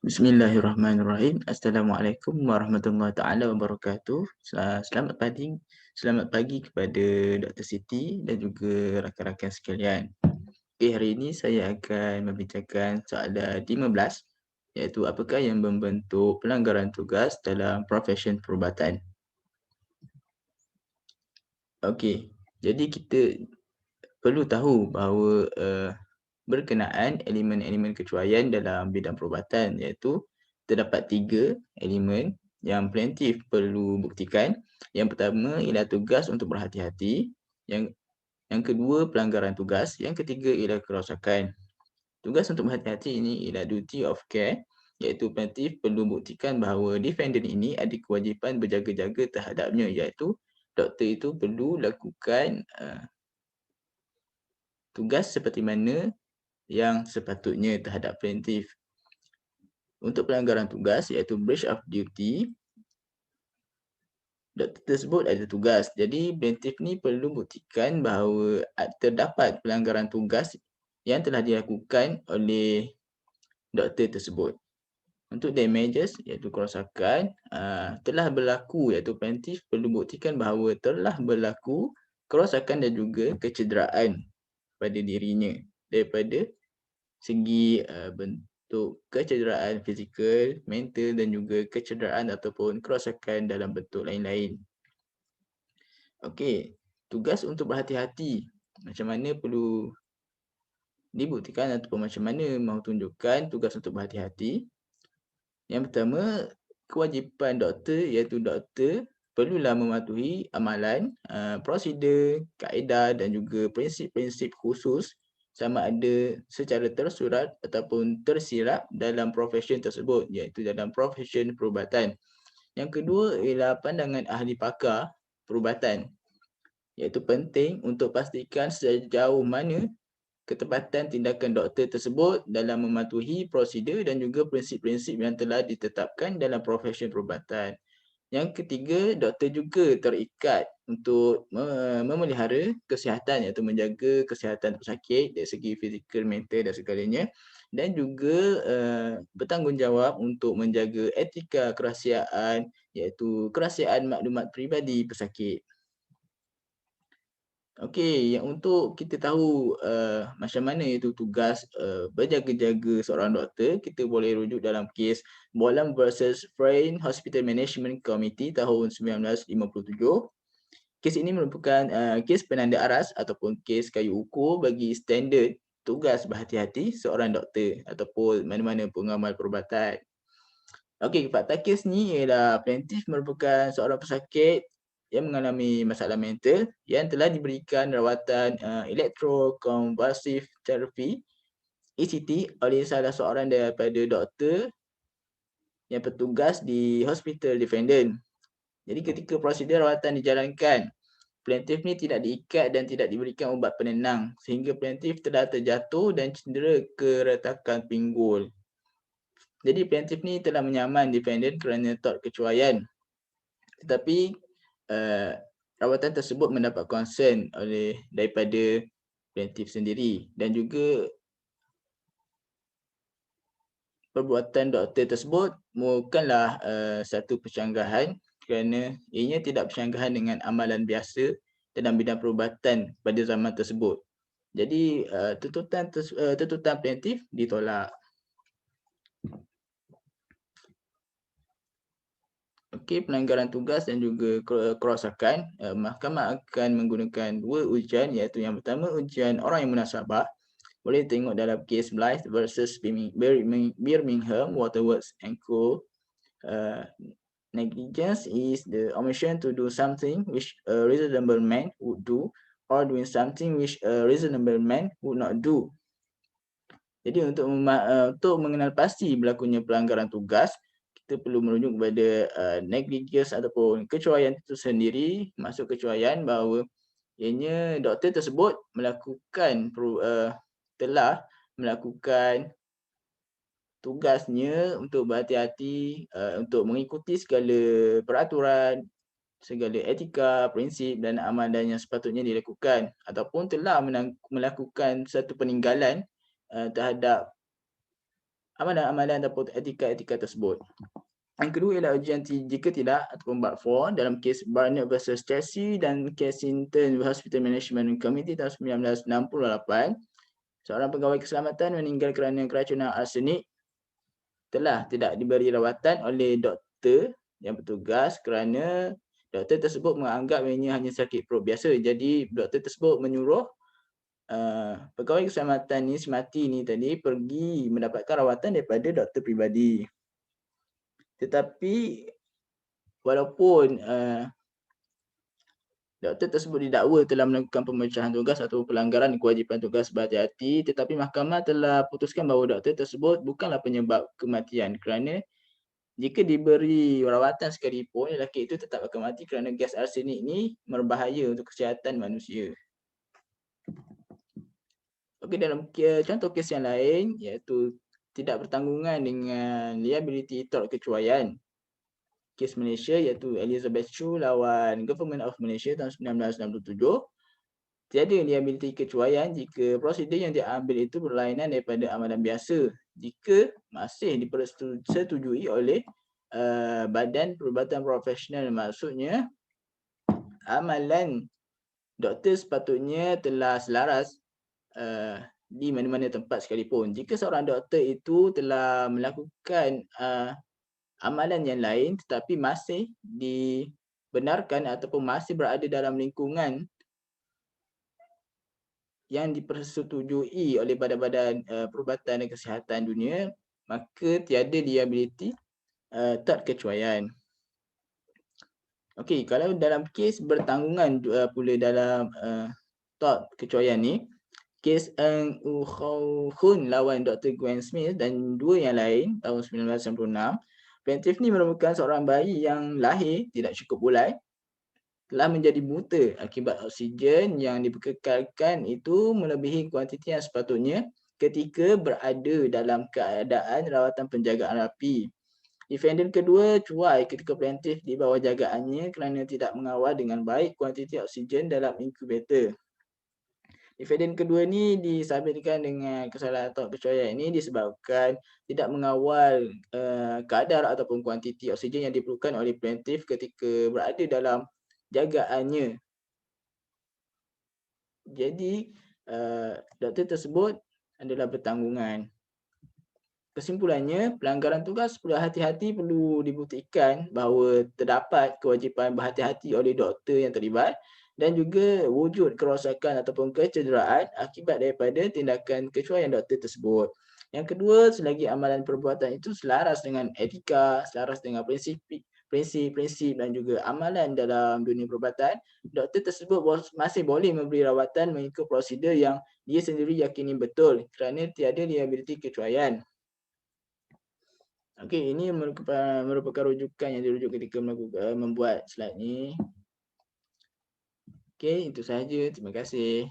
Bismillahirrahmanirrahim. Assalamualaikum warahmatullahi taala wabarakatuh. Selamat pagi kepada Dr. Siti dan juga rakan-rakan sekalian. Okey, hari ini saya akan membincangkan soalan 15, iaitu apakah yang membentuk pelanggaran tugas dalam profesyen perubatan. Okey, jadi kita perlu tahu bahawa berkenaan elemen-elemen kecuaian dalam bidang perubatan, iaitu terdapat 3 elemen yang plaintiff perlu buktikan. Yang pertama ialah tugas untuk berhati-hati, yang kedua pelanggaran tugas, yang ketiga ialah kerosakan. Tugas untuk berhati-hati ini ialah duty of care, iaitu plaintiff perlu buktikan bahawa defendant ini ada kewajipan berjaga-jaga terhadapnya, iaitu doktor itu perlu lakukan tugas seperti mana yang sepatutnya terhadap plaintiff. Untuk pelanggaran tugas iaitu breach of duty, doktor tersebut ada tugas. Jadi plaintiff ni perlu buktikan bahawa terdapat pelanggaran tugas yang telah dilakukan oleh doktor tersebut. Untuk damages iaitu kerosakan, telah berlaku, iaitu plaintiff perlu buktikan bahawa telah berlaku kerosakan dan juga kecederaan pada dirinya daripada segi bentuk kecederaan fizikal, mental dan juga kecederaan ataupun kerosakan dalam bentuk lain-lain. Okey, tugas untuk berhati-hati. Macam mana perlu dibuktikan ataupun macam mana mahu tunjukkan tugas untuk berhati-hati? Yang pertama, kewajipan doktor iaitu doktor perlulah mematuhi amalan, prosedur, kaedah dan juga prinsip-prinsip khusus sama ada secara tersurat ataupun tersirat dalam profesyen tersebut, iaitu dalam profesyen perubatan. Yang kedua ialah pandangan ahli pakar perubatan, iaitu penting untuk pastikan sejauh mana ketepatan tindakan doktor tersebut dalam mematuhi prosedur dan juga prinsip-prinsip yang telah ditetapkan dalam profesyen perubatan. Yang ketiga, doktor juga terikat untuk memelihara kesihatan, iaitu menjaga kesihatan pesakit dari segi fizikal, mental dan segalanya, dan juga bertanggungjawab untuk menjaga etika kerahsiaan, iaitu kerahsiaan maklumat peribadi pesakit. Okey, yang untuk kita tahu macam mana itu tugas berjaga-jaga seorang doktor, kita boleh rujuk dalam kes Bolam versus Friend Hospital Management Committee tahun 1957. Kes ini merupakan kes penanda aras ataupun kes kayu ukur bagi standard tugas berhati-hati seorang doktor ataupun mana-mana pengamal perubatan. Okey, fakta kes ni ialah plaintiff merupakan seorang pesakit yang mengalami masalah mental yang telah diberikan rawatan electroconvulsive therapy ECT oleh salah seorang daripada doktor yang bertugas di hospital defendant. Jadi ketika prosedur rawatan dijalankan, plaintiff ni tidak diikat dan tidak diberikan ubat penenang sehingga plaintiff telah terjatuh dan cedera keretakan pinggul. Jadi plaintiff ni telah menyaman defendant kerana tort kecuaian. Tetapi rawatan tersebut mendapat concern daripada plaintiff sendiri dan juga perbuatan doktor tersebut bukanlah satu percanggahan kerana ianya tidak bersyanggahan dengan amalan biasa dalam bidang perubatan pada zaman tersebut. Jadi tuntutan plaintiff ditolak. Okey, pelanggaran tugas dan juga kerosakan, mahkamah akan menggunakan 2 ujian, iaitu yang pertama ujian orang yang munasabah. Boleh tengok dalam kes Blythe versus Birmingham Waterworks and Co. Negligence is the omission to do something which a reasonable man would do or doing something which a reasonable man would not do. Jadi untuk mengenal pasti berlakunya pelanggaran tugas, kita perlu merujuk kepada negligence ataupun kecuaian itu sendiri. Maksud kecuaian bahawa ianya doktor tersebut telah melakukan tugasnya untuk berhati-hati, untuk mengikuti segala peraturan, segala etika, prinsip dan amalan yang sepatutnya dilakukan, ataupun telah melakukan satu peninggalan terhadap amalan-amalan ataupun etika-etika tersebut. Yang kedua ialah ujian jika tidak ataupun but for dalam kes Barnett versus Chelsea dan Kensington Hospital Management Committee tahun 1968. Seorang pegawai keselamatan meninggal kerana keracunan arsenik telah tidak diberi rawatan oleh doktor yang bertugas kerana doktor tersebut menganggap ianya hanya sakit perut biasa. Jadi doktor tersebut menyuruh pegawai keselamatan ni semati ni tadi pergi mendapatkan rawatan daripada doktor peribadi. Tetapi walaupun doktor tersebut didakwa telah melakukan pemecahan tugas atau pelanggaran kewajipan tugas berhati-hati, tetapi mahkamah telah putuskan bahawa doktor tersebut bukanlah penyebab kematian kerana jika diberi rawatan sekalipun, lelaki itu tetap akan mati kerana gas arsenik ni berbahaya untuk kesihatan manusia. Okey, dalam contoh kes yang lain iaitu tidak bertanggungan dengan liability tort kecuaian. Kes Malaysia iaitu Elizabeth Chu lawan Government of Malaysia tahun 1967. Tiada liability kecuaian jika prosedur yang diambil itu berlainan daripada amalan biasa jika masih dipersetujui oleh badan perubatan profesional. Maksudnya amalan doktor sepatutnya telah selaras di mana-mana tempat sekalipun. Jika seorang doktor itu telah melakukan amalan yang lain tetapi masih dibenarkan ataupun masih berada dalam lingkungan yang dipersetujui oleh badan-badan perubatan dan kesihatan dunia, maka tiada liability tort kecuaian. Okey, kalau dalam kes bertanggungan pula dalam tort kecuaian ni, kes Ng Khun lawan Dr. Gwen Smith dan dua yang lain tahun 1996, plaintiff ni merupakan seorang bayi yang lahir tidak cukup bulai, telah menjadi buta akibat oksigen yang dibekalkan itu melebihi kuantiti yang sepatutnya ketika berada dalam keadaan rawatan penjagaan rapi. Defendant kedua cuai ketika plaintiff di bawah jagaannya kerana tidak mengawal dengan baik kuantiti oksigen dalam inkubator. Defendant kedua ni disabitkan dengan kesalahan atau kecuaian ini disebabkan tidak mengawal kadar ataupun kuantiti oksigen yang diperlukan oleh plaintiff ketika berada dalam jagaannya. Jadi doktor tersebut adalah bertanggungan. Kesimpulannya, pelanggaran tugas berhati-hati perlu dibuktikan bahawa terdapat kewajipan berhati-hati oleh doktor yang terlibat dan juga wujud kerosakan ataupun kecederaan akibat daripada tindakan kecuaian doktor tersebut. Yang kedua, selagi amalan perbuatan itu selaras dengan etika, selaras dengan prinsip dan juga amalan dalam dunia perubatan, doktor tersebut masih boleh memberi rawatan mengikut prosedur yang dia sendiri yakini betul kerana tiada liability kecuaian. Okey, ini merupakan rujukan yang dirujuk ketika membuat slide ni. Okey, itu sahaja. Terima kasih.